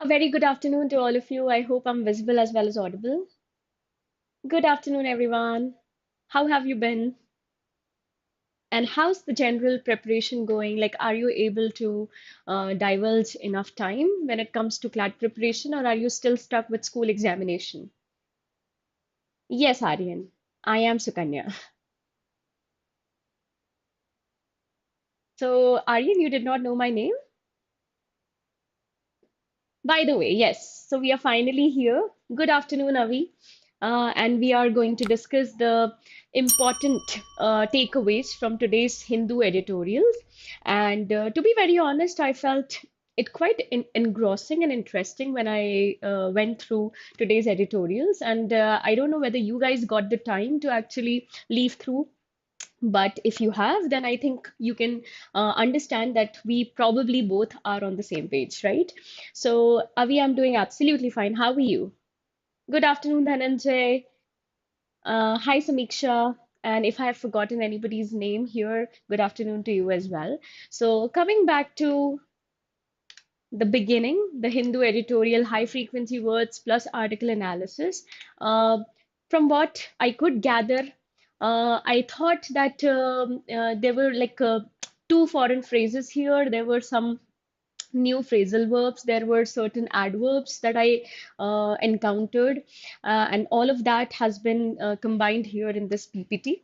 A very good afternoon to all of you. I hope I'm visible as well as audible. Good afternoon, everyone. How have you been? And how's the general preparation going? Like, are you able to divulge enough time when it comes to CLAT preparation, or are you still stuck with school examination? Yes, Aryan. I am Sukanya. So, Aryan, you did not know my name? By the way, yes. So we are finally here. Good afternoon, Avi. And we are going to discuss the important takeaways from today's Hindu editorials. And to be very honest, I felt it quite engrossing and interesting when I went through today's editorials. And I don't know whether you guys got the time to actually leaf through, but if you have, then I think you can understand that we probably both are on the same page, right? So, Avi, I'm doing absolutely fine. How are you? Good afternoon, Dhananjay. Hi, Samiksha. And if I have forgotten anybody's name here, good afternoon to you as well. So, coming back to the beginning, the Hindu editorial, high frequency words plus article analysis. Uh, from what I could gather, I thought that there were like two foreign phrases here. There were some new phrasal verbs, there were certain adverbs that I encountered, and all of that has been combined here in this PPT.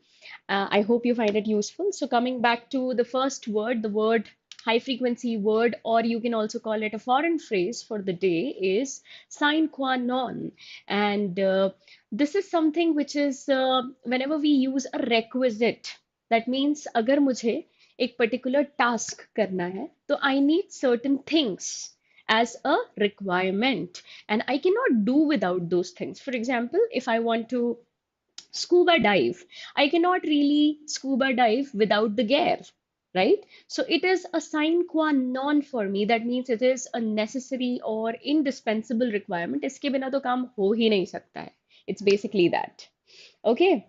I hope you find it useful. So, coming back to the first word, the word high frequency word, or you can also call it a foreign phrase for the day, is sine qua non. And this is something which is whenever we use a requisite, that means अगर मुझे एक particular task करना है, तो I need certain things as a requirement, and I cannot do without those things. For example, if I want to scuba dive, I cannot really scuba dive without the gear, right? So it is a sine qua non for me. That means it is a necessary or indispensable requirement. इसके बिना तो काम हो ही नहीं सकता है. It's basically that. Okay.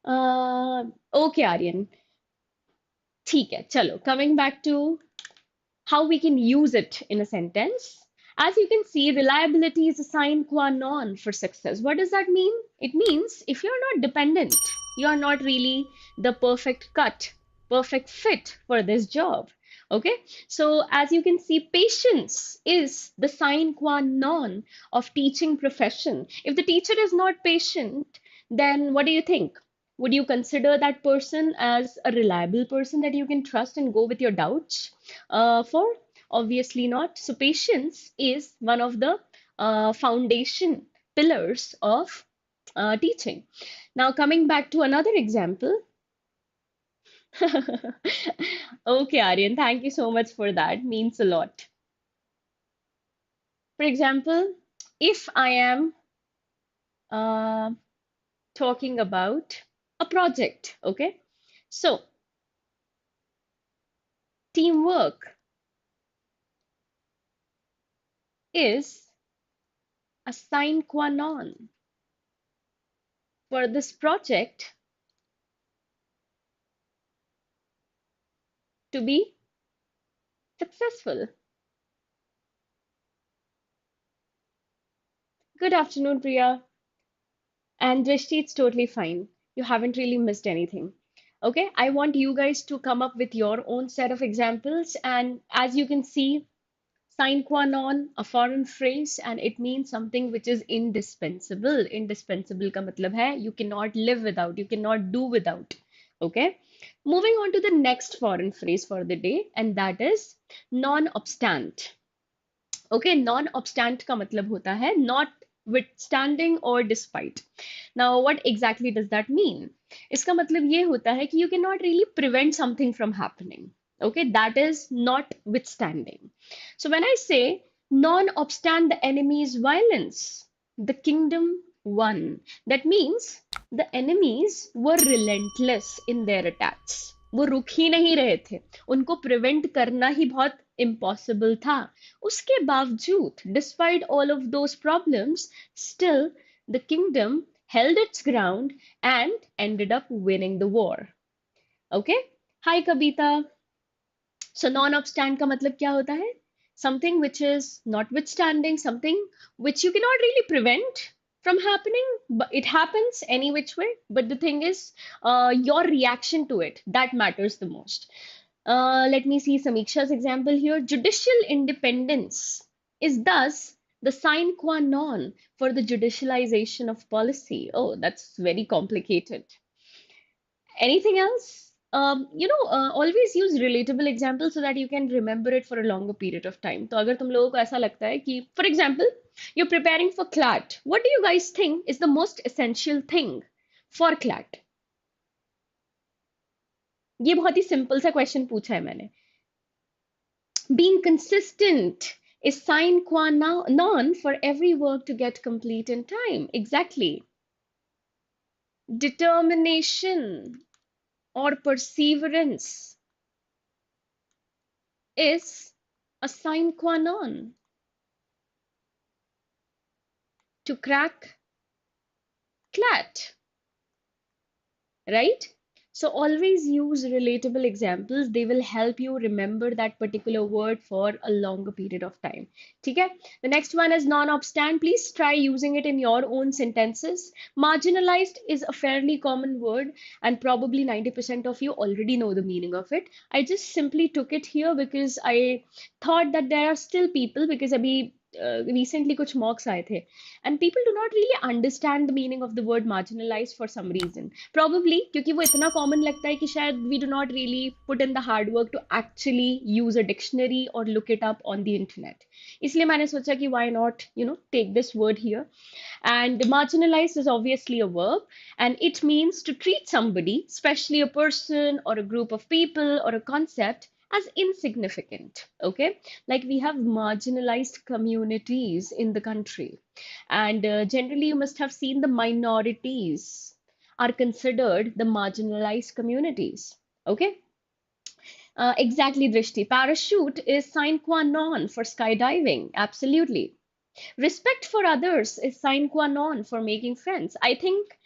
Okay, Aryan. ठीक है, चलो. Coming back to how we can use it in a sentence. As you can see, reliability is a sine qua non for success. What does that mean? It means if you're not dependent, you're not really the perfect cut, perfect fit for this job. Okay, so as you can see, patience is the sine qua non of teaching profession. If the teacher is not patient, then what do you think? Would you consider that person as a reliable person that you can trust and go with your doubts for? Obviously not. So, patience is one of the foundation pillars of teaching. Now, coming back to another example. Okay, Aryan, thank you so much for that. Means a lot. For example, if I am uh, talking about a project, okay? So, teamwork is a sine qua non for this project to be successful. Good afternoon, Priya. And Drishti, it's totally fine. You haven't really missed anything. Okay, I want you guys to come up with your own set of examples. And as you can see, sine qua non, a foreign phrase, and it means something which is indispensable. Indispensable ka matlab hai you cannot live without, you cannot do without. Okay, moving on to the next foreign phrase for the day, and that is non-obstant. Okay, non-obstant का मतलब होता है notwithstanding or despite. Now, what exactly does that mean? इसका मतलब ये होता है कि you cannot really prevent something from happening. Okay, that is notwithstanding. So when I say non-obstant the enemy's violence, the kingdom won. That means the enemies were relentless in their attacks. वो रुक ही नहीं रहे थे, उनको prevent करना ही बहुत impossible था. उसके बावजूद, despite all of those problems, still the kingdom held its ground and ended up winning the war. Okay? Hi Kabita. So non-obstant का मतलब क्या होता है? something which is notwithstanding, something which you cannot really prevent from happening, but it happens any which way. But the thing is, your reaction to it, that matters the most. Let me see Samiksha's example here. Judicial independence is thus the sine qua non for the judicialization of policy. Oh, that's very complicated. Anything else? Always use relatable examples so that you can remember it for a longer period of time. तो अगर तुम लोगों को ऐसा लगता है कि, for example, you're preparing for CLAT, what do you guys think is the most essential thing for CLAT? ये बहुत ही सिंपल सा क्वेश्चन पूछा है मैंने. Being consistent is sine qua non for every work to get complete in time. Exactly. Determination or perseverance is a sine qua non to crack CLAT, right? So always use relatable examples. They will help you remember that particular word for a longer period of time. Okay? The next one is non-obstant. Please try using it in your own sentences. Marginalized is a fairly common word, and probably 90% of you already know the meaning of it. I just simply took it here because I thought that there are still people, because अभी recently कुछ mocks आए थे, and people do not really understand the meaning of the word marginalized for some reason. Probably क्योंकि वो इतना common लगता है कि शायद we do not really put in the hard work to actually use a dictionary or look it up on the internet. इसलिए मैंने सोचा कि why not, take this word here. And marginalized is obviously a verb, and it means to treat somebody, especially a person or a group of people or a concept, as insignificant. Okay, like we have marginalized communities in the country, and generally you must have seen the minorities are considered the marginalized communities. Okay, exactly, Drishti. Parachute is sine qua non for skydiving. Absolutely. Respect for others is sine qua non for making friends. I think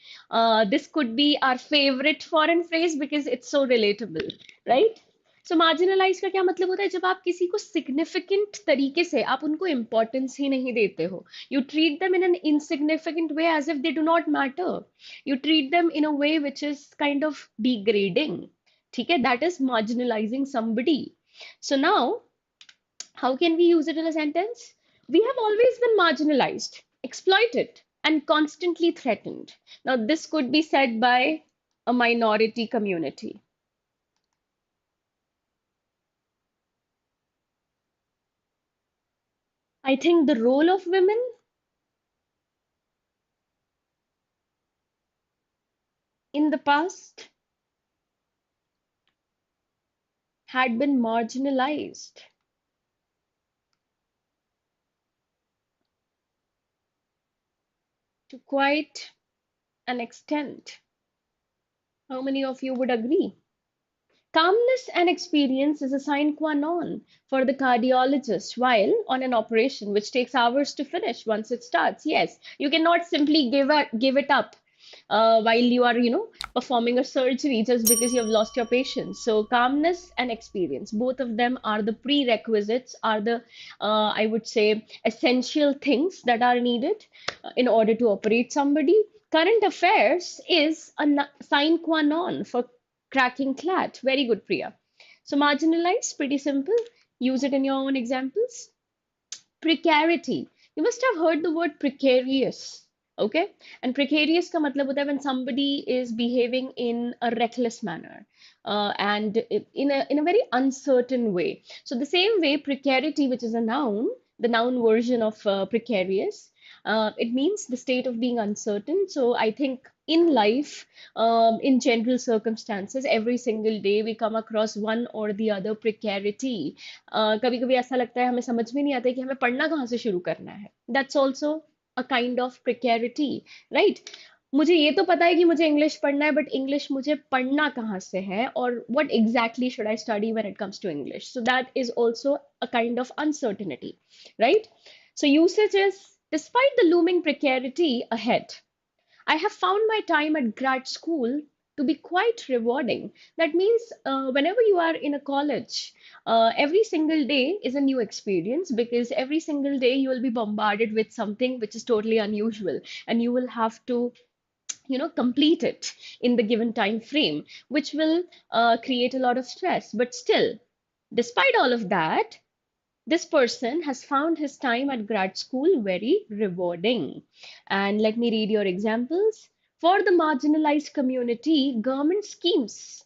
this could be our favorite foreign phrase because it's so relatable, right? So marginalize का क्या मतलब होता है? जब आप किसी को significant तरीके से, आप उनको importance ही नहीं देते हो. You treat them in an insignificant way as if they do not matter. You treat them in a way which is kind of degrading. ठीक है? That is marginalizing somebody. So now, how can we use it in a sentence? We have always been marginalized, exploited, and constantly threatened. Now, this could be said by a minority community. I think the role of women in the past had been marginalized to quite an extent. How many of you would agree? Calmness and experience is a sine qua non for the cardiologist while on an operation which takes hours to finish once it starts. Yes, you cannot simply give it up while you are, performing a surgery just because you have lost your patient. So calmness and experience, both of them are the prerequisites, are the, I would say, essential things that are needed in order to operate somebody. Current affairs is a sine qua non for cracking CLAT. Very good, Priya. So marginalize, pretty simple. Use it in your own examples. Precarity. You must have heard the word precarious. Okay? And precarious ka matlab hota hai when somebody is behaving in a reckless manner and in a very uncertain way. So the same way, precarity, which is a noun, the noun version of precarious, it means the state of being uncertain. So I think in life, in general circumstances, every single day we come across one or the other precarity. कभी कभी ऐसा लगता है हमें समझ में नहीं आता है कि हमें पढ़ना कहाँ से शुरू करना है. That's also a kind of precarity, right? मुझे ये तो पता है कि मुझे इंग्लिश पढ़ना है, बट इंग्लिश मुझे पढ़ना कहाँ से है, और what exactly should I study when it comes to English? So that is also a kind of uncertainty, right? So usage is, despite the looming precarity ahead, I have found my time at grad school to be quite rewarding. That means whenever you are in a college, every single day is a new experience because every single day you will be bombarded with something which is totally unusual, and you will have to complete it in the given time frame, which will create a lot of stress. But still, despite all of that, this person has found his time at grad school very rewarding. And let me read your examples. For the marginalized community, government schemes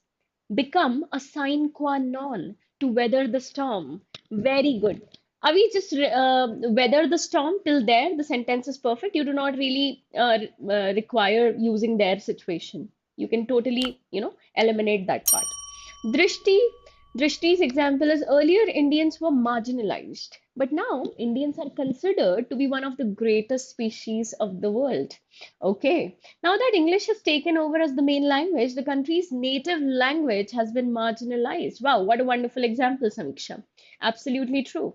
become a sine qua non to weather the storm. Very good. Are we just weather the storm till there? The sentence is perfect. You do not really require using their situation. You can totally, eliminate that part. Drishti, Drishti's example is earlier Indians were marginalized, but now Indians are considered to be one of the greatest species of the world. Okay, now that English has taken over as the main language, the country's native language has been marginalized. Wow, what a wonderful example, Samiksha. Absolutely true.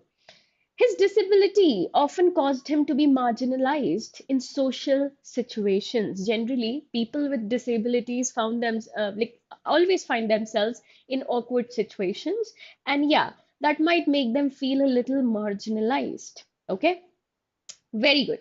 His disability often caused him to be marginalized in social situations. Generally, people with disabilities found them always find themselves in awkward situations, and yeah, that might make them feel a little marginalized. Okay, very good.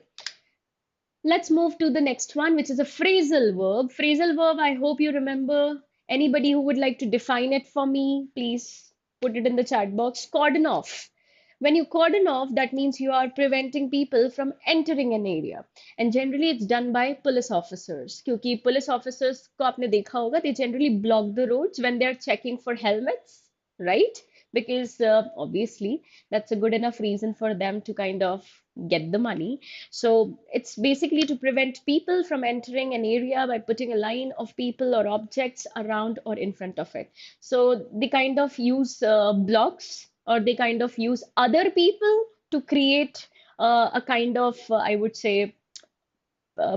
Let's move to the next one, which is a phrasal verb. Phrasal verb, I hope you remember. Anybody who would like to define it for me, please put it in the chat box. Cordon off. When you cordon off, that means you are preventing people from entering an area. And generally, it's done by police officers. क्योंकि police officers को आपने देखा होगा, they generally block the roads when they're checking for helmets, right? Because obviously, that's a good enough reason for them to kind of get the money. So it's basically to prevent people from entering an area by putting a line of people or objects around or in front of it. So they kind of use blocks, or they kind of use other people to create a kind of, I would say,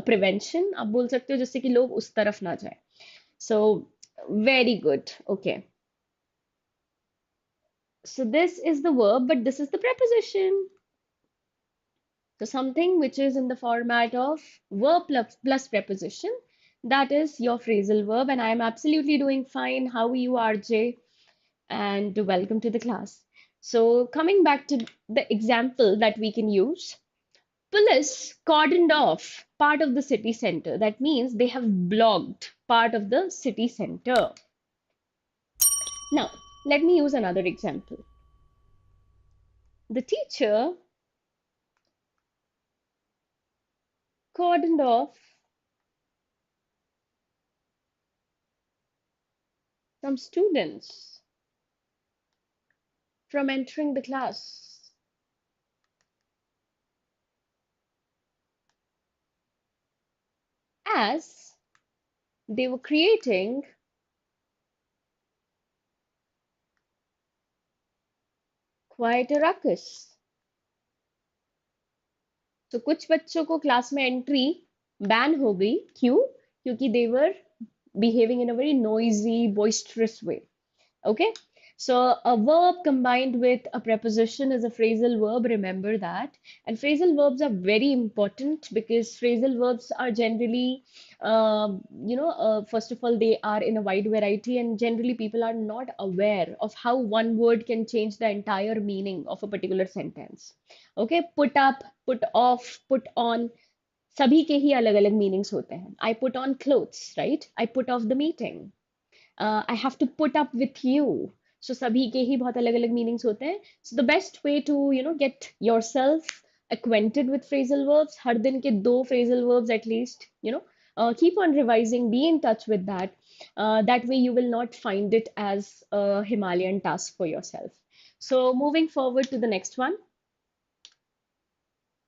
prevention. आप बोल सकते हो जिससे कि लोग उस तरफ ना जाए. So very good. Okay. So this is the verb, but this is the preposition. So something which is in the format of verb plus preposition, that is your phrasal verb. And I am absolutely doing fine. How are you, RJ? And welcome to the class. So coming back to the example that we can use, police cordoned off part of the city center. That means they have blocked part of the city center. Now, let me use another example. The teacher cordoned off some students from entering the class. As they were creating quite a ruckus. तो कुछ बच्चों को class में entry ban हो गई. क्यों? क्योंकि they were behaving in a very noisy, boisterous way. Okay, so a verb combined with a preposition is a phrasal verb. Remember that. And phrasal verbs are very important because phrasal verbs are generally, first of all, they are in a wide variety, and generally people are not aware of how one word can change the entire meaning of a particular sentence. Okay, put up, put off, put on. सभी के ही अलग अलग meanings होते हैं. I put on clothes, right? I put off the meeting. I have to put up with you. So सभी के ही बहुत अलग अलग meanings होते हैं. So the best way to get yourself acquainted with phrasal verbs, हर दिन के 2 phrasal verbs at least, keep on revising, be in touch with that. That way you will not find it as a Himalayan task for yourself. So moving forward to the next one.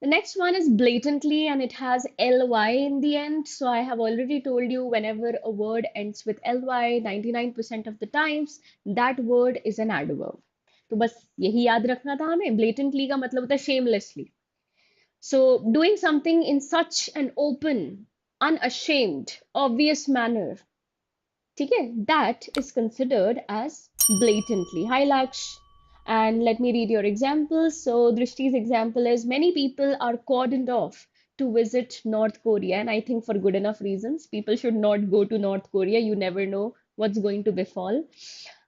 The next one is blatantly, and it has ly in the end. So I have already told you, whenever a word ends with ly, 99% of the times, that word is an adverb. तो बस यही याद रखना था हमें. Blatantly का मतलब होता है shamelessly. So doing something in such an open, unashamed, obvious manner, ठीक है, that is considered as blatantly. Hi Laksh. And let me read your examples. So Drishti's example is, many people are cordoned off to visit North Korea, and I think for good enough reasons. People should not go to North Korea. You never know what's going to befall.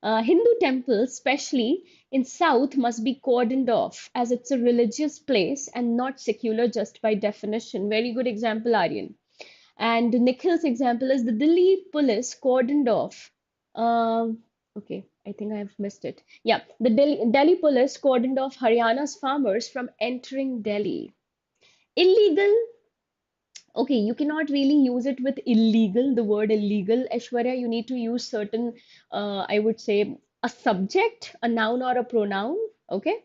Hindu temples, especially in South, must be cordoned off as it's a religious place and not secular just by definition. Very good example, Aryan. And Nikhil's example is the Delhi police cordoned off. Okay, I think I've missed it. Yeah, the Delhi police cordoned off Haryana's farmers from entering Delhi. Illegal, okay, you cannot really use it with illegal, the word illegal. Aishwarya, you need to use certain, I would say, a subject, a noun or a pronoun, okay?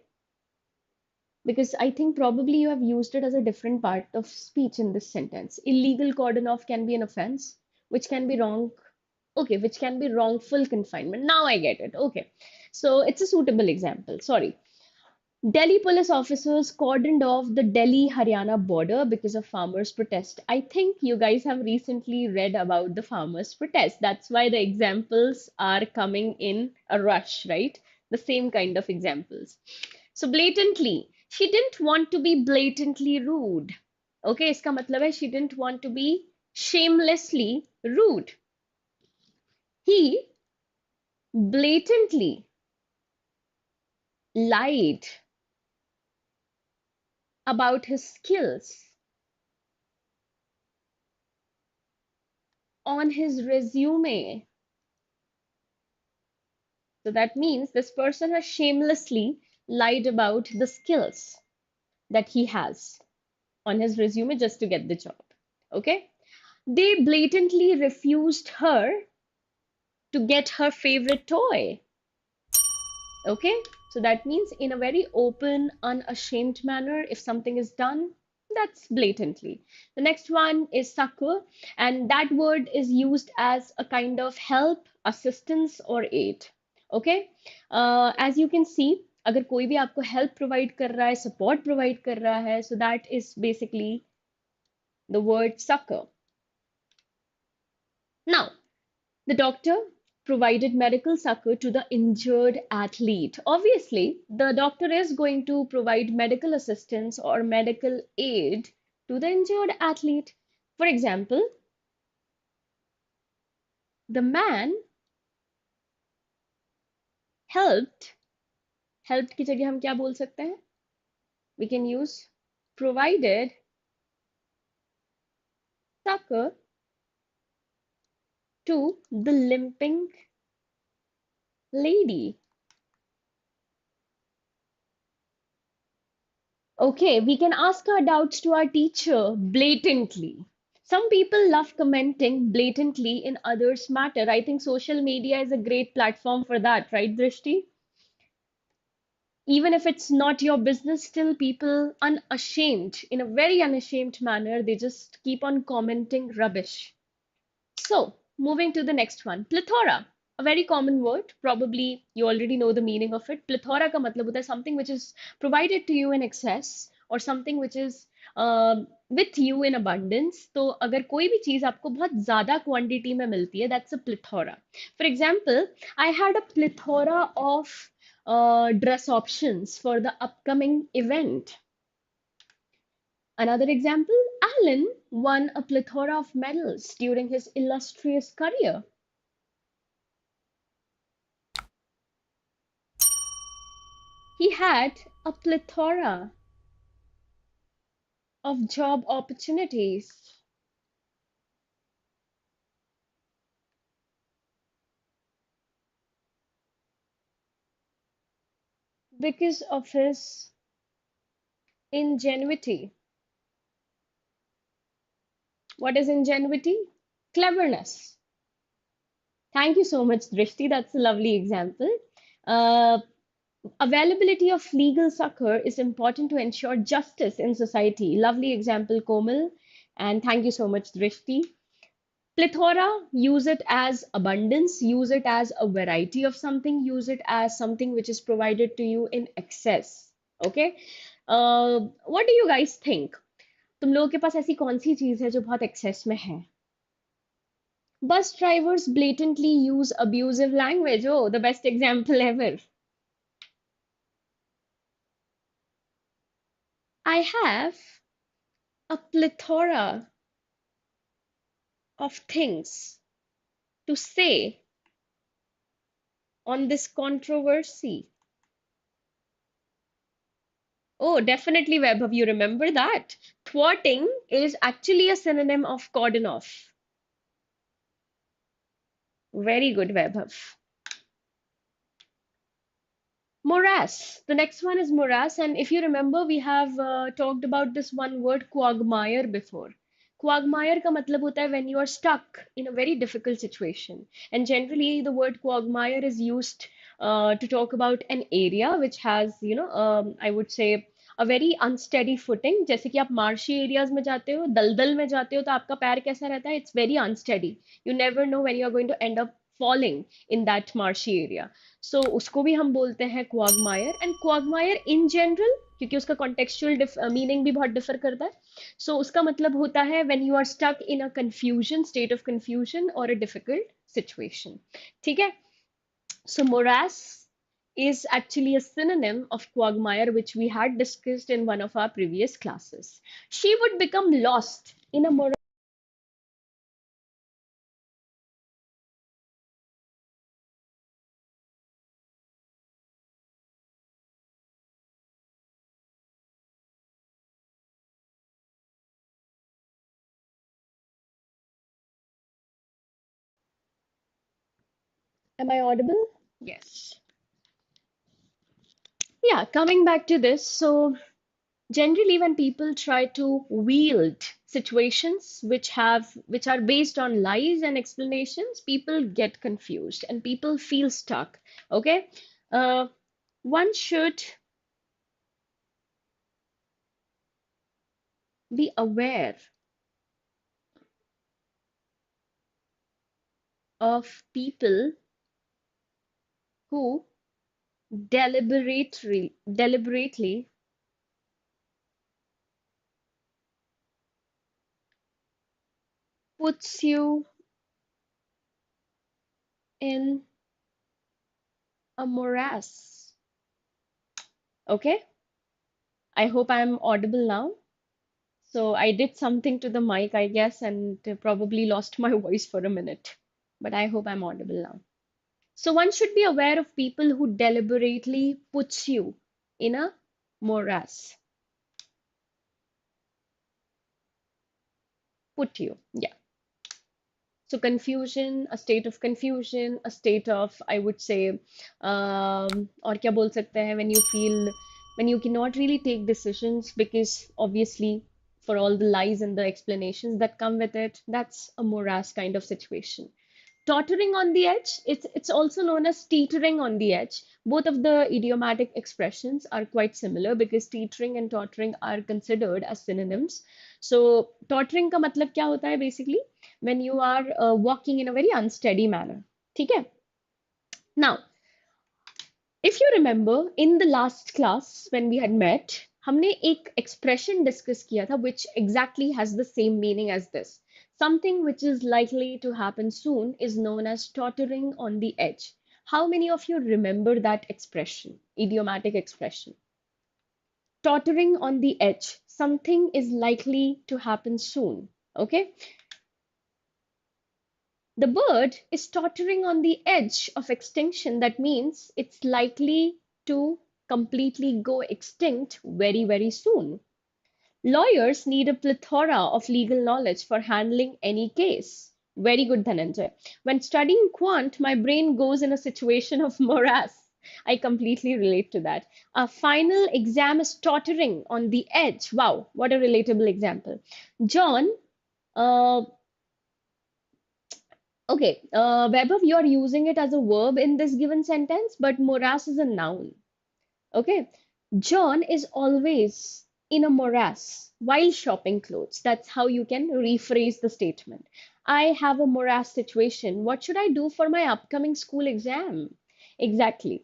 Because I think probably you have used it as a different part of speech in this sentence. Illegal cordon off can be an offense, which can be wrong. Okay, which can be wrongful confinement. Now I get it. Okay. So it's a suitable example. Sorry. Delhi police officers cordoned off the Delhi-Haryana border because of farmers' protest. I think you guys have recently read about the farmers' protest. That's why the examples are coming in a rush, right? The same kind of examples. So blatantly, she didn't want to be blatantly rude. Okay, इसका मतलब है she didn't want to be shamelessly rude. He blatantly lied about his skills on his resume. So that means this person has shamelessly lied about the skills that he has on his resume just to get the job. Okay? They blatantly refused her to get her favorite toy. Okay? So that means in a very open, unashamed manner, if something is done, that's blatantly. The next one is succor, and that word is used as a kind of help, assistance, or aid. Okay? As you can see, अगर कोई भी आपको help provide कर रहा है, support provide कर रहा है, so that is basically the word succor. Now, the doctor provided medical succor to the injured athlete. Obviously, the doctor is going to provide medical assistance or medical aid to the injured athlete. For example, the man helped की जगह हम क्या बोल सकते हैं? We can use provided succor to the limping lady. Okay, we can ask our doubts to our teacher blatantly. Some people love commenting blatantly in others' matter. I think social media is a great platform for that, right, Drishti? Even if it's not your business, still people unashamed, in a very unashamed manner, they just keep on commenting rubbish. So, moving to the next one, plethora, a very common word. Probably you already know the meaning of it. Plethora का मतलब होता है something which is provided to you in excess or something which is with you in abundance. तो अगर कोई भी चीज आपको बहुत ज्यादा quantity में मिलती है, that's a plethora. For example, I had a plethora of dress options for the upcoming event. Another example, Alan won a plethora of medals during his illustrious career. He had a plethora of job opportunities. Because of his ingenuity. What is ingenuity? Cleverness. Thank you so much, Drishti. That's a lovely example. Uh, Availability of legal succor is important to ensure justice in society. Lovely example, Komal. And thank you so much, Drishti. Plethora, use it as abundance, use it as a variety of something, use it as something which is provided to you in excess. Okay? What do you guys think? तुम लोगों के पास ऐसी कौन सी चीज है जो बहुत access में है? Bus drivers blatantly use abusive language. Oh, the best example ever. I have a plethora of things to say on this controversy. Oh, definitely, Vaibhav, you remember that. Thwarting is actually a synonym of cordon off. Very good, Vaibhav. Morass. The next one is morass. And if you remember, we have talked about this one word quagmire before. Quagmire ka matlab hota hai when you are stuck in a very difficult situation. And generally, the word quagmire is used to talk about an area which has, I would say, a very unsteady footing. जैसे कि आप marshy areas में जाते हो, दलदल में जाते हो, तो आपका पैर कैसा रहता है? It's very unsteady. You never know when you are going to end up falling in that marshy area. सो उसको भी हम बोलते हैं क्वागमायर एंड क्वागमायर इन जनरल क्योंकि उसका कॉन्टेक्चुअल मीनिंग भी बहुत डिफर करता है सो उसका मतलब होता है when you are stuck in a confusion state of confusion और अ डिफिकल्ट सिचुएशन ठीक है सो मोरास is actually a synonym of quagmire which we had discussed in one of our previous classes. She would become lost in a morass. Am I audible? Yes. Yeah, coming back to this. So generally when people try to wield situations which are based on lies and explanations people get confused and people feel stuck okay uh, one should be aware of people who deliberately puts you in a morass. Okay, I hope I'm audible now. So I did something to the mic, I guess, and probably lost my voice for a minute. But I hope I'm audible now. So one should be aware of people who deliberately puts you in a morass. Put you, yeah. So confusion, a state of confusion, a state of, I would say, और क्या बोल सकते हैं when you feel, when you cannot really take decisions because obviously for all the lies and the explanations that come with it, that's a morass kind of situation. Tottering on the edge, it's also known as teetering on the edge. Both of the idiomatic expressions are quite similar because teetering and tottering are considered as synonyms. So tottering का मतलब क्या होता है basically when you are walking in a very unsteady manner. ठीक है? Now, if you remember in the last class when we had met, हमने एक expression discuss किया था which exactly has the same meaning as this. Something which is likely to happen soon is known as tottering on the edge. How many of you remember that expression, idiomatic expression? Tottering on the edge. Something is likely to happen soon. Okay? The bird is tottering on the edge of extinction. That means it's likely to completely go extinct very, very soon. Lawyers need a plethora of legal knowledge for handling any case. Very good, Dhananjay. When studying quant, my brain goes in a situation of morass. I completely relate to that. A final exam is tottering on the edge. Wow, what a relatable example. John, uh, okay, Vaibhav, you are using it as a verb in this given sentence, but morass is a noun. Okay. John is always in a morass while shopping clothes. That's how you can rephrase the statement. I have a morass situation. What should I do for my upcoming school exam? Exactly.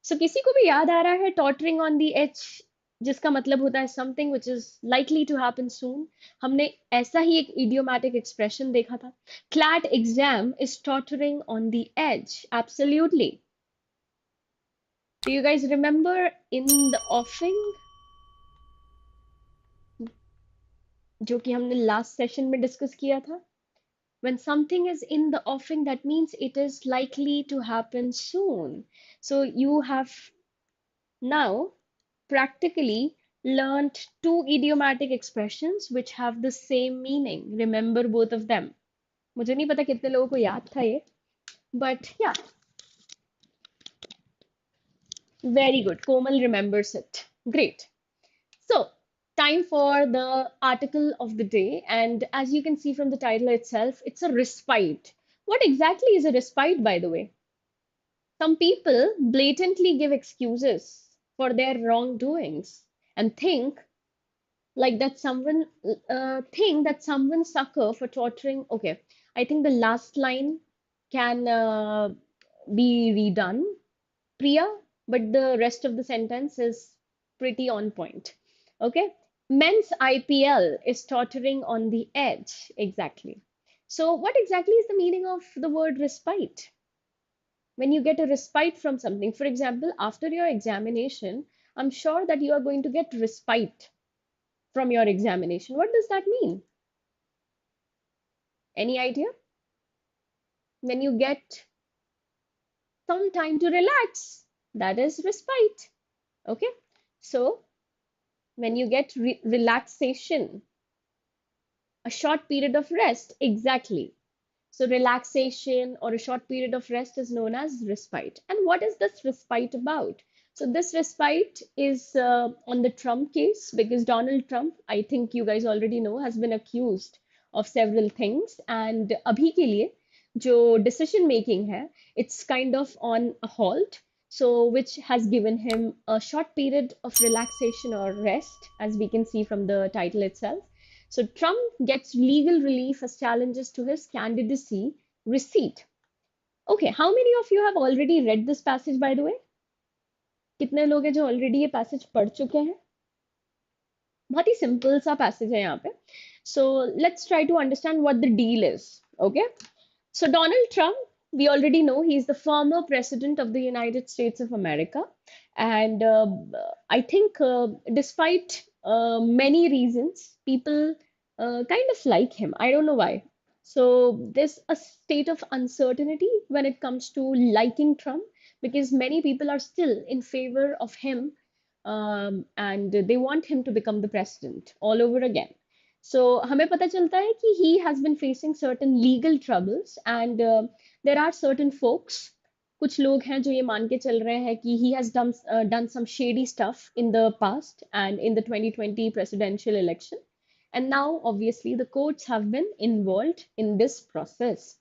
So किसी को भी याद आ रहा है tottering on the edge जिसका मतलब होता है something which is likely to happen soon. हमने ऐसा ही एक idiomatic expression देखा था. CLAT exam is tottering on the edge. Absolutely. Do you guys remember in the offing? जो कि हमने लास्ट सेशन में डिस्कस किया था. When something is in the offing, that means it is likely to happen soon. So you have now practically learned two idiomatic expressions which have the same meaning. Remember both of them. मुझे नहीं पता कितने लोगों को याद था ये, but yeah, very good. Komal remembers it. Great. So, time for the article of the day. And as you can see from the title itself, it's a respite. What exactly is a respite, by the way? Some people blatantly give excuses for their wrongdoings and think that someone sucker for torturing. Okay, I think the last line can be redone, Priya, but the rest of the sentence is pretty on point. Okay. Men's IPL is tottering on the edge. Exactly. So, what exactly is the meaning of the word respite? When you get a respite from something, for example, after your examination, I'm sure that you are going to get respite from your examination. What does that mean? Any idea? When you get some time to relax, that is respite. Okay. So, when you get relaxation, a short period of rest, exactly. So, relaxation or a short period of rest is known as respite. And what is this respite about? So, this respite is on the Trump case because Donald Trump, I think you guys already know, has been accused of several things. And abhi ke liye, jo decision making hai, it's kind of on a halt. So, which has given him a short period of relaxation or rest, as we can see from the title itself. So Trump gets legal relief as challenges to his candidacy receipt. Okay, how many of you have already read this passage, by the way? कितने लोग हैं जो already ये passage पढ़ चुके हैं? बहुत ही simple सा passage है यहाँ पे. So let's try to understand what the deal is. Okay. So Donald Trump, we already know he's the former president of the United States of America. And I think despite many reasons, people kind of like him. I don't know why. So there's a state of uncertainty when it comes to liking Trump because many people are still in favor of him and they want him to become the president all over again. So हमें पता चलता है कि he has been facing certain legal troubles and there are certain folks, कुछ लोग हैं जो ये मान के चल रहे हैं कि he has done some shady stuff in the past and in the 2020 presidential election. And now, obviously, the courts have been involved in this process.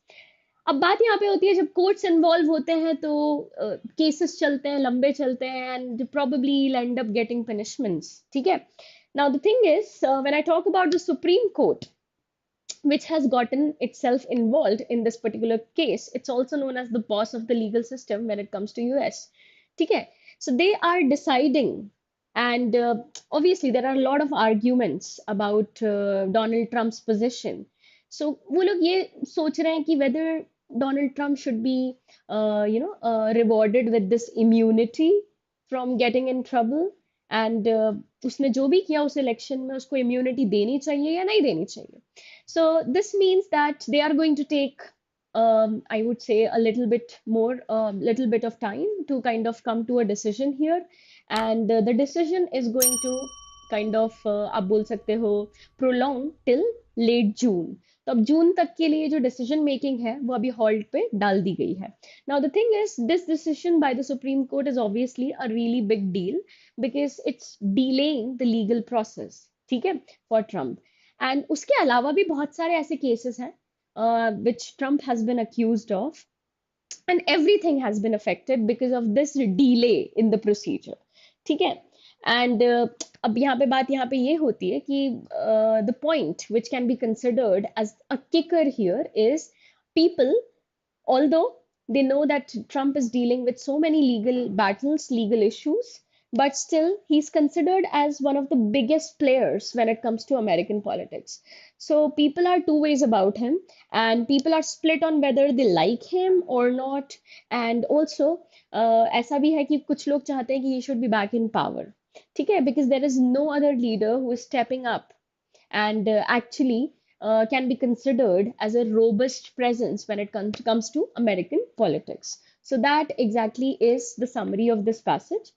अब बात यहाँ पे होती है जब कोर्ट्स इन्वॉल्व होते हैं तो केसेस चलते हैं लंबे चलते हैं and probably you'll end up getting punishments. ठीक है. Now the thing is, when I talk about the Supreme Court, which has gotten itself involved in this particular case, it's also known as the boss of the legal system when it comes to US. ठीक है. So they are deciding, and obviously there are a lot of arguments about Donald Trump's position. So वो लोग ये सोच रहे हैं कि whether Donald Trump should be rewarded with this immunity from getting in trouble and उसने जो भी किया उस इलेक्शन में उसको इम्यूनिटी देनी चाहिए या नहीं देनी चाहिए. So this means that they are going to take I would say a little bit of time to kind of come to a decision here, and the decision is going to kind of आप बोल सकते हो prolong till late June. तो अब जून तक के लिए जो डिसीजन मेकिंग है वो अभी हॉल्ट पे डाल दी गई है. Now the thing is this decision by the supreme court is obviously a really big deal because it's delaying the legal process. ठीक है, फॉर ट्रम्प. एंड उसके अलावा भी बहुत सारे ऐसे केसेस हैं which Trump has been accused of, and everything has been affected because of this delay in the procedure. ठीक है. एंड अब यहाँ पे ये होती है कि the point which can be considered as a kicker here is people, although they know that Trump is dealing with so many legal battles, legal issues, but still he's considered as one of the biggest players when it comes to American politics. So people are two ways about him, and people are split on whether they like him or not. And also, ऐसा भी है कि कुछ लोग चाहते हैं कि he should be back in power. ठीक है, because there is no other leader who is stepping up and actually can be considered as a robust presence when it comes to American politics. So that exactly is the summary of this passage.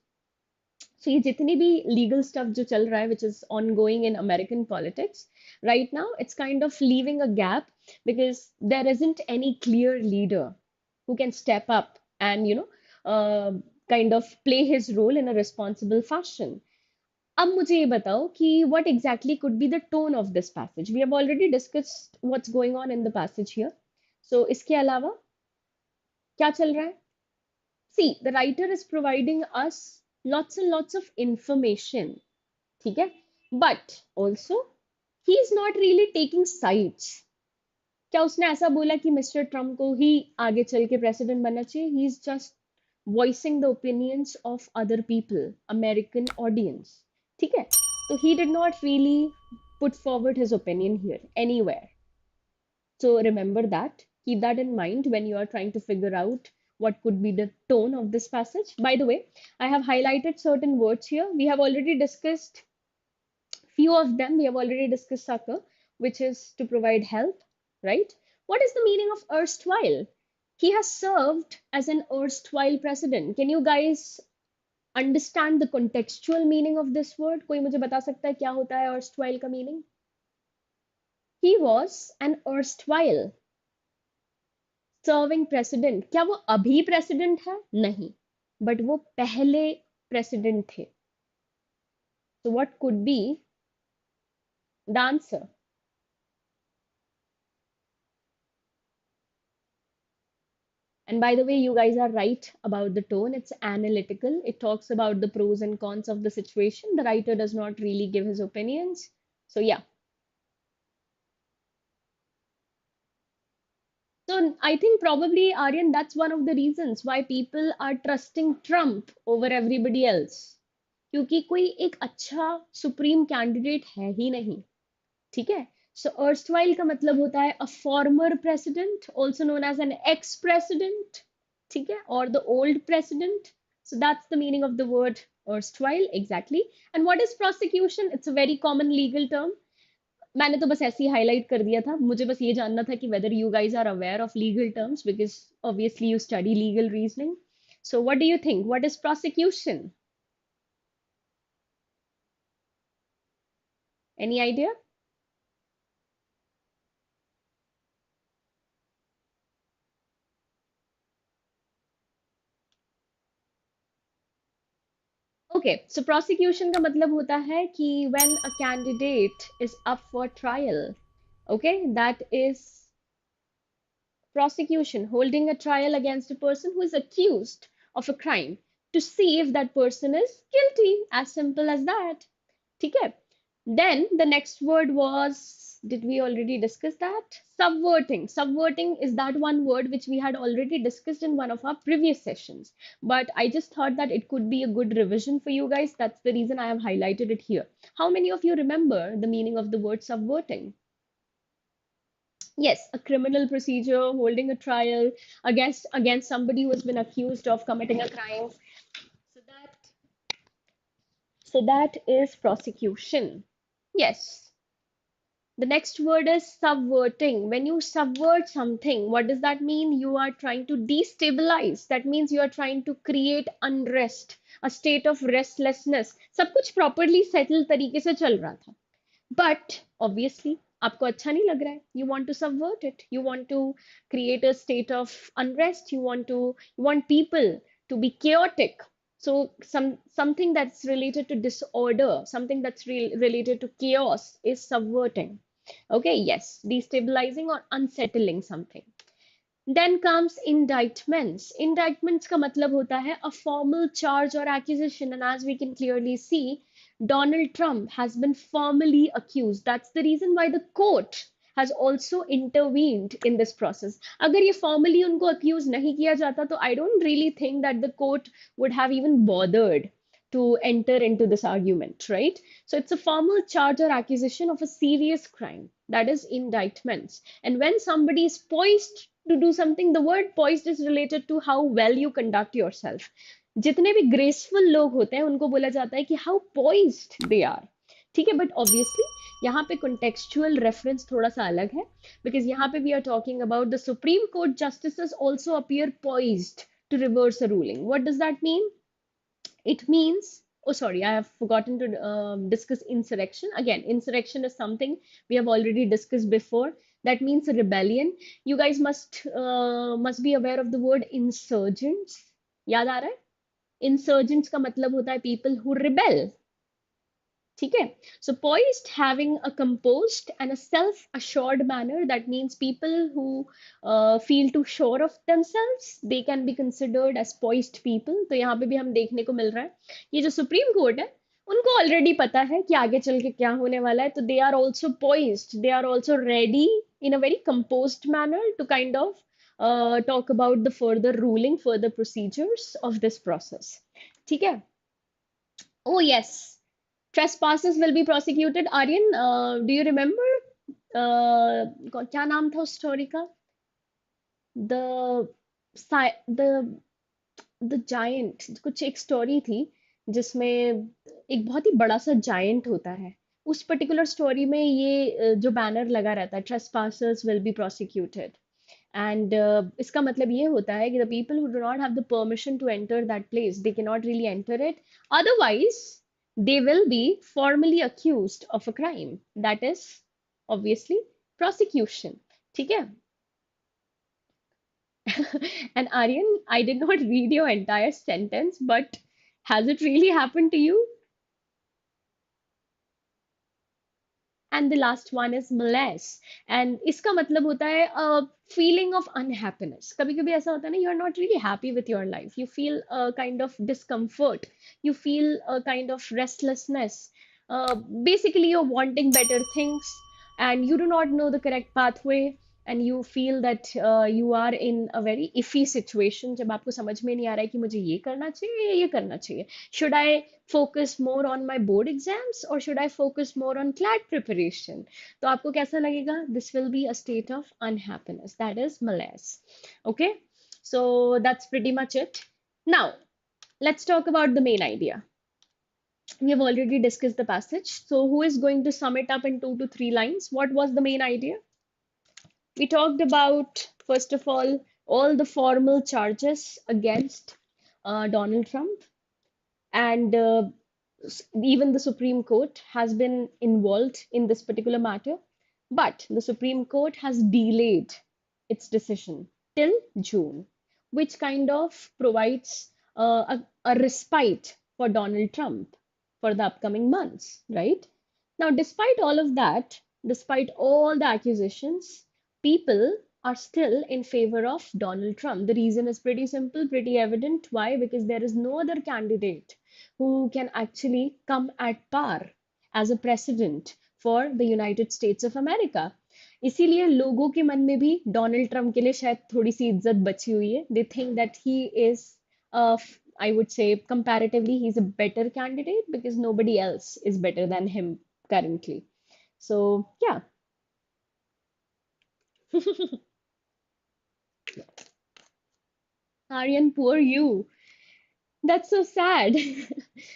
So ये जितनी भी legal stuff जो चल रहा है, which is ongoing in American politics right now, it's kind of leaving a gap because there isn't any clear leader who can step up and uh, kind of play his role in a responsible fashion. अब मुझे ये बताओ कि what exactly could be the tone of this passage? We have already discussed what's going on in the passage here. So इसके अलावा क्या चल रहा है? See, the writer is providing us lots and lots of information, ठीक है? But also, he is not really taking sides. क्या उसने ऐसा बोला कि मिस्टर ट्रम्प को ही आगे चल के प्रेसिडेंट बनना चाहिए? He is just voicing the opinions of other people, American audience. ठीक है? So he did not really put forward his opinion here anywhere. So remember that. Keep that in mind when you are trying to figure out what could be the tone of this passage. By the way, I have highlighted certain words here. We have already discussed few of them. We have already discussed succor, which is to provide help, right? What is the meaning of erstwhile? He has served as an erstwhile president. Can you guys understand the contextual meaning of this word? कोई मुझे बता सकता है क्या होता है erstwhile का meaning? He was an erstwhile serving president. क्या वो अभी प्रेसिडेंट है? नहीं, बट वो पहले प्रेसिडेंट थे. So what could be the answer? And by the way, you guys are right about the tone. It's analytical. It talks about the pros and cons of the situation. The writer does not really give his opinions. So, yeah. So, I think probably, Aryan, that's one of the reasons why people are trusting Trump over everybody else. क्योंकि कोई एक अच्छा supreme candidate है ही नहीं. ठीक है? So erstwhile का मतलब होता है a former president, also known as an ex-president, ठीक है? Or the old president. So that's the meaning of the word erstwhile, exactly. And what is prosecution? It's a very common legal term. मैंने तो बस ऐसे ही highlight कर दिया था. मुझे बस ये जानना था कि whether you guys are aware of legal terms because obviously you study legal reasoning. So what do you think? What is prosecution? Any idea? Okay, so prosecution का मतलब होता है कि when a candidate is up for trial, okay, that is prosecution, holding a trial against a person who is accused of a crime to see if that person is guilty. As simple as that. ठीक है? Then the next word was, did we already discuss that? Subverting. Subverting is that one word which we had already discussed in one of our previous sessions. But I just thought that it could be a good revision for you guys. That's the reason I have highlighted it here. How many of you remember the meaning of the word subverting? Yes, a criminal procedure, holding a trial against somebody who has been accused of committing a crime. So that is prosecution. Yes. The next word is subverting. When you subvert something, what does that mean? You are trying to destabilize. That means you are trying to create unrest, a state of restlessness. सब कुछ properly settled तरीके से चल रहा था. But obviously, आपको अच्छा नहीं लग रहा है. You want to subvert it. You want to create a state of unrest. You want people to be chaotic. So something that's related to disorder, something that's related to chaos is subverting. Okay, yes, destabilizing or unsettling something. Then comes indictments. Indictments का मतलब होता है a formal charge or accusation, and as we can clearly see, Donald Trump has been formally accused. That's the reason why the court has also intervened in this process. अगर ये formally उनको accuse नहीं किया जाता तो I don't really think that the court would have even bothered to enter into this argument, right? So it's a formal charge or accusation of a serious crime. That is indictments. And when somebody is poised to do something, the word poised is related to how well you conduct yourself. जितने भी graceful लोग होते हैं उनको बोला जाता है कि how poised they are. ठीक है, बट ऑब्वियसली यहाँ पे contextual रेफरेंस थोड़ा सा अलग है, बिकॉज यहाँ पे we are talking about the supreme court justices also appear poised to reverse a ruling. What does that mean? It means, oh, sorry, I have forgotten to discuss insurrection. Again, insurrection is something we have already discussed before. That means a rebellion. You guys must be aware of the word insurgents. याद आ रहा है? Insurgents का मतलब होता है people who rebel. ठीक है, so poised, having a composed and a self-assured manner, that means people who feel too sure of themselves, they can be considered as poised people. तो यहाँ पे भी हम देखने को मिल रहा है, ये जो सुप्रीम कोर्ट है उनको ऑलरेडी पता है कि आगे चल के क्या होने वाला है, तो they are also poised, they are also ready in a very composed manner to kind of talk about the further ruling, further procedures of this process. ठीक है, oh yes, trespassers will be prosecuted. Aryan, do you remember क्या नाम था उस story का? The the the giant, कुछ एक story थी जिसमें एक बहुत ही बड़ा सा जायंट होता है। उस पर्टिकुलर स्टोरी में ये जो बैनर लगा रहता है, trespassers will be prosecuted. And इसका मतलब ये होता है कि the people who do not have the permission to enter that place, they cannot really enter it. Otherwise, they will be formally accused of a crime. That is obviously prosecution. ठीक है? And Aryan, I did not read your entire sentence, but has it really happened to you? And the last one is malaise. And इसका मतलब होता है feeling of unhappiness. कभी कभी ऐसा होता है ना, you are not really happy with your life, you feel a kind of discomfort, you feel a kind of restlessness, basically you're wanting better things and you do not know the correct pathway, and you feel that you are in a very iffy situation, जब आपको समझ में नहीं आ रहा है कि मुझे ये करना चाहिए या ये करना चाहिए. Should I focus more on my board exams or should I focus more on CLAT preparation? तो आपको कैसा लगेगा? This will be a state of unhappiness. That is malaise. Okay, so that's pretty much it. Now, let's talk about the main idea. We have already discussed the passage. So, who is going to sum it up in 2 to 3 lines? What was the main idea? We talked about, first of all the formal charges against Donald Trump, and even the Supreme Court has been involved in this particular matter. But the Supreme Court has delayed its decision till June, which kind of provides a respite for Donald Trump for the upcoming months, right? Now, despite all of that, despite all the accusations, people are still in favor of Donald Trump. The reason is pretty simple, pretty evident. Why? Because there is no other candidate who can actually come at par as a president for the United States of America. इसीलिए लोगों के मन में भी Donald Trump के लिए शायद थोड़ी सी इज्जत बची हुई है. They think that he is I would say comparatively he's a better candidate because nobody else is better than him currently. So yeah. Aryan, poor you. That's so sad.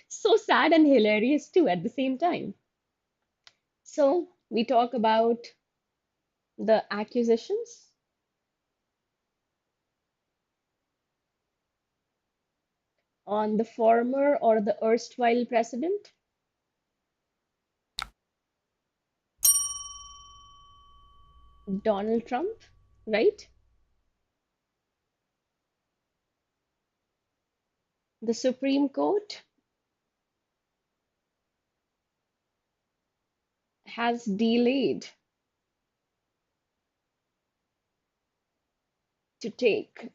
So sad and hilarious too at the same time. So we talk about the accusations on the former or the erstwhile president, Donald Trump, right? The Supreme Court has delayed to take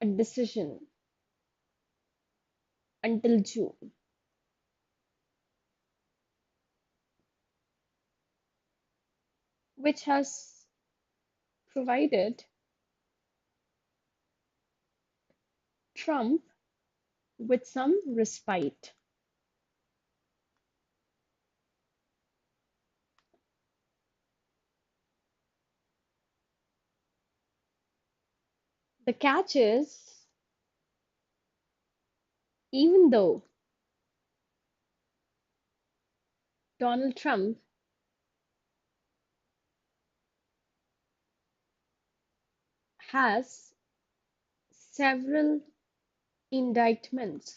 a decision until June, which has provided Trump with some respite. The catch is, even though Donald Trump has several indictments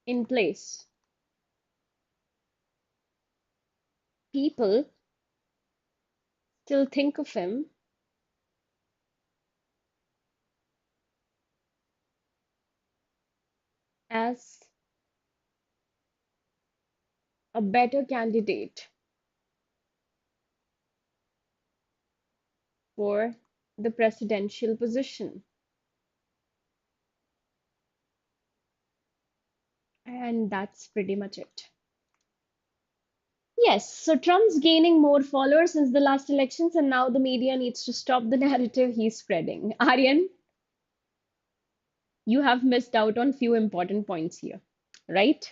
in place. People still think of him as a better candidate for the presidential position. And that's pretty much it. Yes, so Trump's gaining more followers since the last elections, and now the media needs to stop the narrative he's spreading. Aryan, you have missed out on few important points here, right?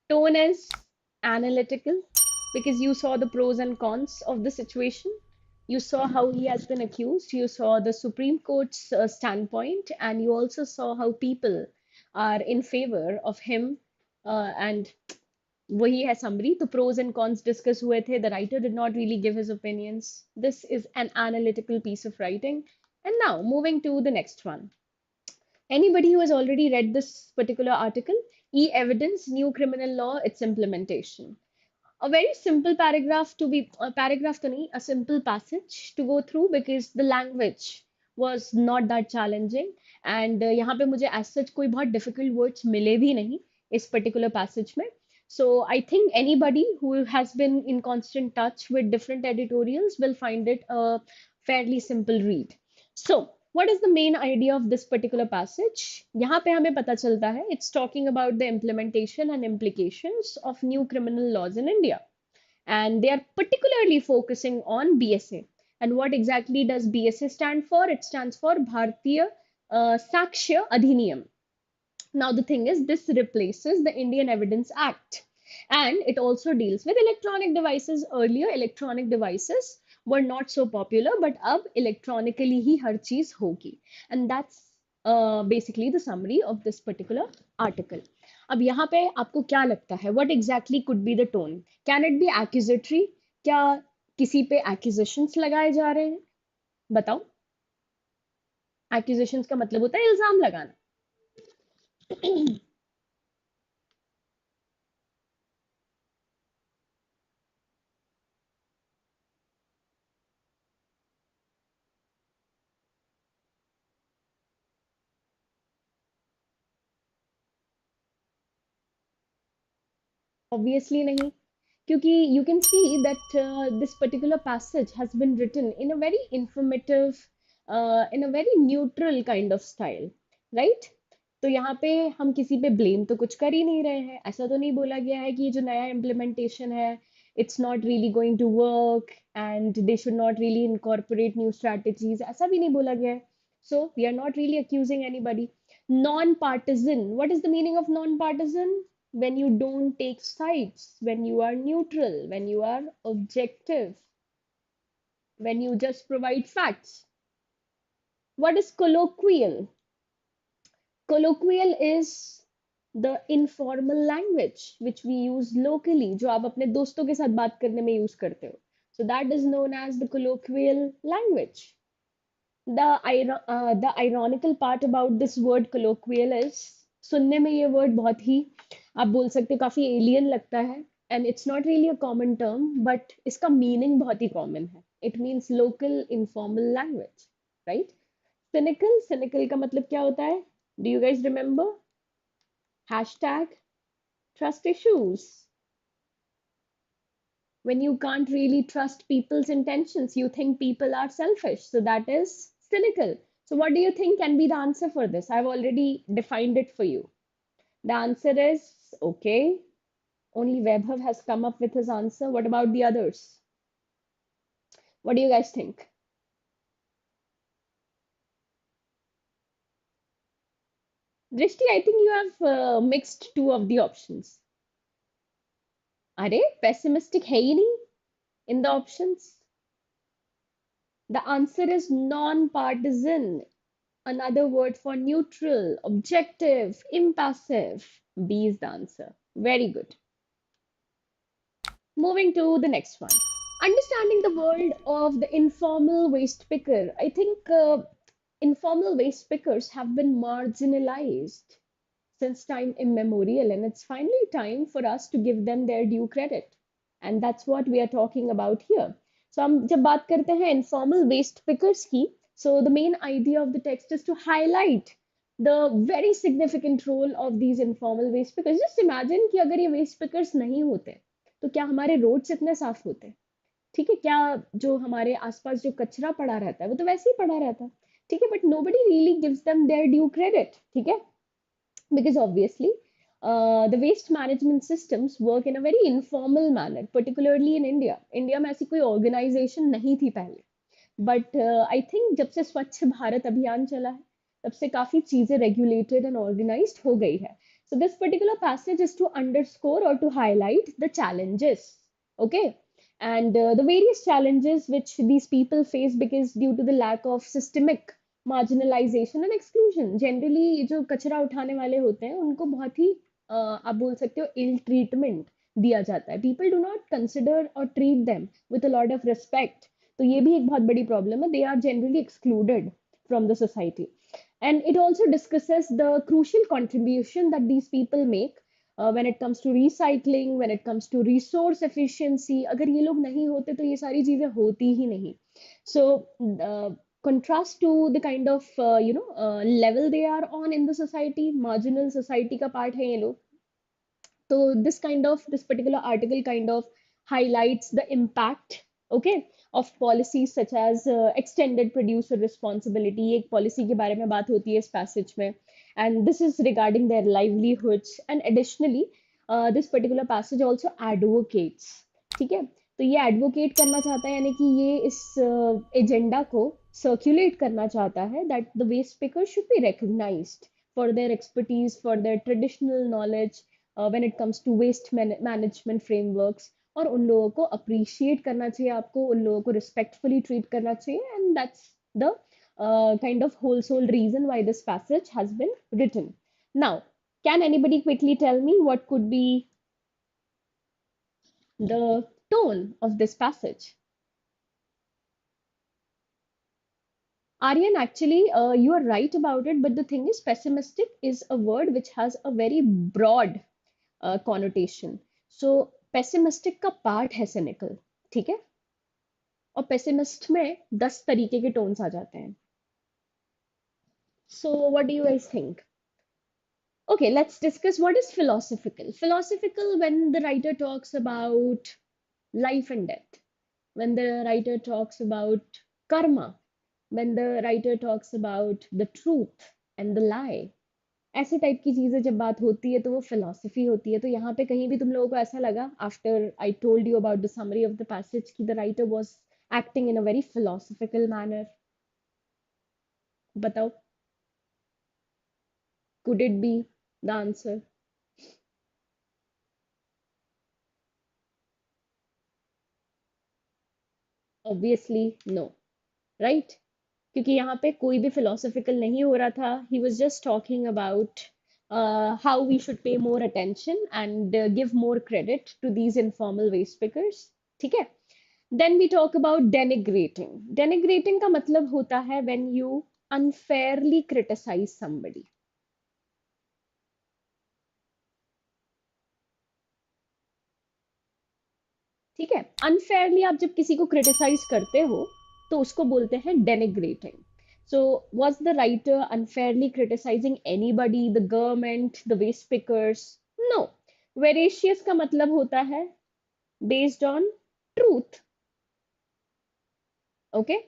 Tone is analytical because you saw the pros and cons of the situation. You saw how he has been accused. You saw the Supreme Court's standpoint, and you also saw how people are in favor of him. And वही है summary. The pros and cons discuss हुए थे. The writer did not really give his opinions. This is an analytical piece of writing. And now moving to the next one. Anybody who has already read this particular article, e-evidence, new criminal law, its implementation. A very simple paragraph to be a paragraph to nahi, a simple passage to go through because the language was not that challenging and यहाँ पे मुझे as such कोई बहुत difficult words मिले भी नहीं इस particular passage में. So I think anybody who has been in constant touch with different editorials will find it a fairly simple read. So what is the main idea of this particular passage? यहाँ पे हमें पता चलता है it's talking about the implementation and implications of new criminal laws in India. And they are particularly focusing on BSA. And what exactly does BSA stand for? It stands for Bharatiya Sakshya Adhiniyam. Now, the thing is, this replaces the Indian Evidence Act. And it also deals with electronic devices. Earlier, electronic devices were not so popular, but अब electronically ही हर चीज होगी. And that's basically the summary of this particular article. अब यहाँ पे आपको क्या लगता है? What exactly could be the tone? Can it be accusatory? क्या किसी पे accusations लगाए जा रहे हैं? बताओ. Accusations का मतलब होता है इल्जाम लगाना. Obviously nahi, क्योंकि you can see that this particular passage has been written in a very informative, in a very neutral kind of style, right? तो यहाँ पे हम किसी पे blame तो कुछ कर ही नहीं रहे हैं. ऐसा तो नहीं बोला गया है कि ये जो नया implementation है, it's not really going to work and they should not really incorporate new strategies. ऐसा भी नहीं बोला गया है. So we are not really accusing anybody. Non-partisan. What is the meaning of non-partisan? When you don't take sides, when you are neutral, when you are objective, when you just provide facts. What is colloquial? Colloquial is the informal language which we use locally, जो आप अपने दोस्तों के साथ बात करने में use करते हो. So that is known as the colloquial language. The ironical part about this word colloquial is सुनने में ये word बहुत ही आप बोल सकते हो काफी alien लगता है and it's not really a common term but इसका meaning बहुत ही common है. It means local informal language, right? Cynical का मतलब क्या होता है? Do you guys remember? Hashtag trust issues. When you can't really trust people's intentions, you think people are selfish. So that is cynical. So what do you think can be the answer for this? I've already defined it for you. The answer is okay. Only Webhav has come up with his answer. What about the others? What do you guys think? Drishti, I think you have mixed two of the options. अरे pessimistic है ही नहीं in the options. The answer is non-partisan. Another word for neutral, objective, impassive. B is the answer. Very good. Moving to the next one. Understanding the world of the informal waste picker. I think informal waste pickers have been marginalized since time immemorial, and it's finally time for us to give them their due credit. And that's what we are talking about here. So, हम जब बात करते हैं informal waste pickers की, so the main idea of the text is to highlight the very significant role of these informal waste pickers. Just imagine कि अगर ये waste pickers नहीं होते, तो क्या हमारे रोड्स इतने साफ होते? ठीक है, क्या जो हमारे आसपास जो कचरा पड़ा रहता है वो तो वैसे ही पड़ा रहता, ठीक है, but nobody really gives them their due credit, ठीक है, because obviously the waste management systems work in a very informal manner, particularly in India. India में ऐसी कोई ऑर्गेनाइजेशन नहीं थी पहले, बट आई थिंक जब से स्वच्छ भारत अभियान चला है तब से काफी चीजें रेगुलेटेड एंड ऑर्गेनाइज्ड हो गई है. So this particular passage is to underscore or to highlight the challenges, okay, and the various challenges which these people face because due to the lack of systemic marginalization and exclusion. Generally जो कचरा उठाने वाले होते हैं उनको बहुत ही आप बोल सकते हो ill treatment दिया जाता है. People do not consider or treat them with a lot of respect. तो ये भी एक बहुत बड़ी प्रॉब्लम है. They are generally excluded from the society. And it also discusses the crucial contribution that these people make when it comes to recycling, when it comes to resource efficiency. अगर ये लोग नहीं होते तो ये सारी चीजें होती ही नहीं. So contrast to the kind of level they are on in the society, marginal society का part है ये लोग. So this particular article kind of highlights the impact, okay, of policies such as extended producer responsibility. एक policy के बारे में बात होती है इस passage में, and this is regarding their livelihoods. And additionally, this particular passage also advocates, ठीक है, तो ये advocate करना चाहता है, यानी कि ये इस agenda को circulate करना चाहता है that the waste pickers should be recognized for their expertise, for their traditional knowledge when it comes to waste management frameworks. और उन लोगों को अप्रिशिएट करना चाहिए, आपको उन लोगों को रिस्पेक्टफुली ट्रीट करना चाहिए, and that's the kind of whole sole reason why this passage has been written. Now, can anybody quickly tell me what could be the tone of this passage? Aryan, actually, you are right about it, but the thing is, pessimistic is a word which has a very broad connotation. So, pessimistic का part है cynical, ठीक है? और pessimist में 10 तरीके के tones आ जाते हैं. So, what do you guys think? Okay, let's discuss what is philosophical. Philosophical when the writer talks about life and death, when the writer talks about karma, when the writer talks about the truth and the lie. ऐसे type की चीजें जब बात होती है तो वो philosophy होती है. तो यहाँ पे कहीं भी तुम लोगों को ऐसा लगा after I told you about the summary of the passage कि the writer was acting in a very philosophical manner? बताओ, could it be the answer? Obviously no, right? क्योंकि यहाँ पे कोई भी फिलोसॉफिकल नहीं हो रहा था. He was just talking about how we should pay more attention and give more credit to these informal waste pickers. ठीक है? Then we talk about denigrating. Denigrating का मतलब होता है when you unfairly criticize somebody. ठीक है? Unfairly आप जब किसी को criticize करते हो तो उसको बोलते हैं denigrating. So was the writer unfairly criticizing anybody, the government, the waste pickers? No. Veracious का मतलब होता है based on truth. Okay?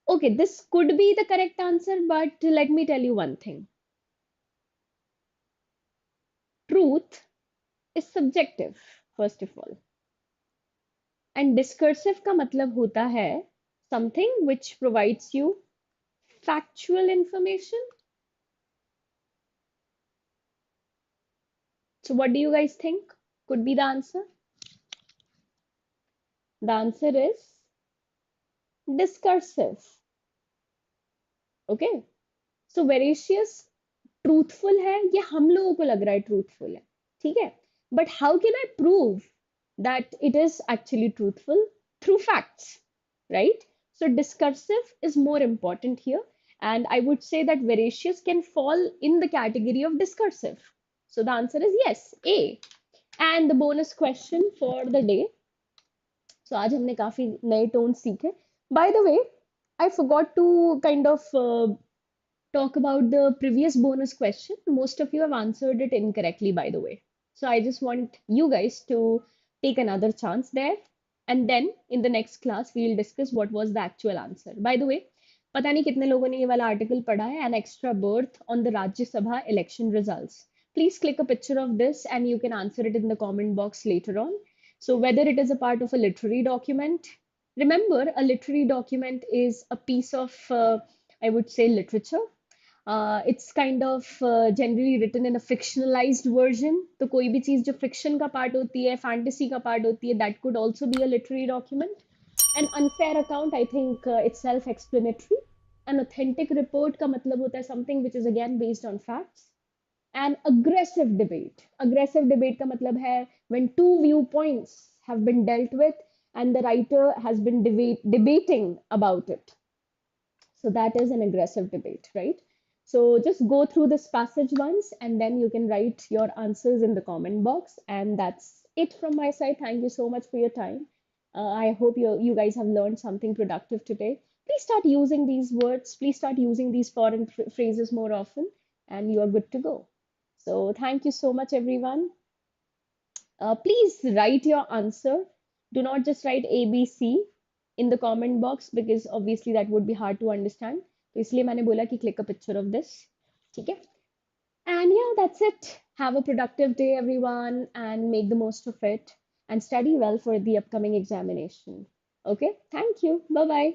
Okay, this could be the correct answer, but let me tell you one thing. Truth is subjective, first of all. And discursive का मतलब होता है something which provides you factual information. So what do you guys think could be the answer? The answer is discursive. Okay? So veracious truthful है, ये हम लोगों को लग रहा है truthful है, ठीक है? But how can I prove that it is actually truthful through facts, right? So discursive is more important here. And I would say that veracious can fall in the category of discursive. So the answer is yes, A. And the bonus question for the day. So आज हमने काफी नए tone सीखे. By the way, I forgot to kind of talk about the previous bonus question. Most of you have answered it incorrectly, by the way. So I just want you guys to take another chance there. And then in the next class, we'll discuss what was the actual answer. By the way, पता नहीं कितने लोगों ने ये वाला article पढ़ा है, an extra birth on the Rajya Sabha election results. Please click a picture of this and you can answer it in the comment box later on. So whether it is a part of a literary document, remember a literary document is a piece of, I would say, literature. It's kind of generally written in a fictionalized version. तो कोई भी चीज जो fiction का part होती है, fantasy का part होती है, that could also be a literary document. An unfair account, I think it's self-explanatory. An authentic report का मतलब होता है something which is again based on facts. An aggressive debate. Aggressive debate का मतलब है when two viewpoints have been dealt with and the writer has been debating about it. So that is an aggressive debate, right? So just go through this passage once and then you can write your answers in the comment box. And that's it from my side. Thank you so much for your time. I hope you guys have learned something productive today. Please start using these words. Please start using these foreign phrases more often, and you are good to go. So thank you so much, everyone. Please write your answer. Do not just write ABC in the comment box because obviously that would be hard to understand. तो इसलिए मैंने बोला कि click a picture of this. ठीक है? And yeah, that's it. Have a productive day, everyone, and make the most of it and study well for the upcoming examination. Okay? Thank you. Bye bye.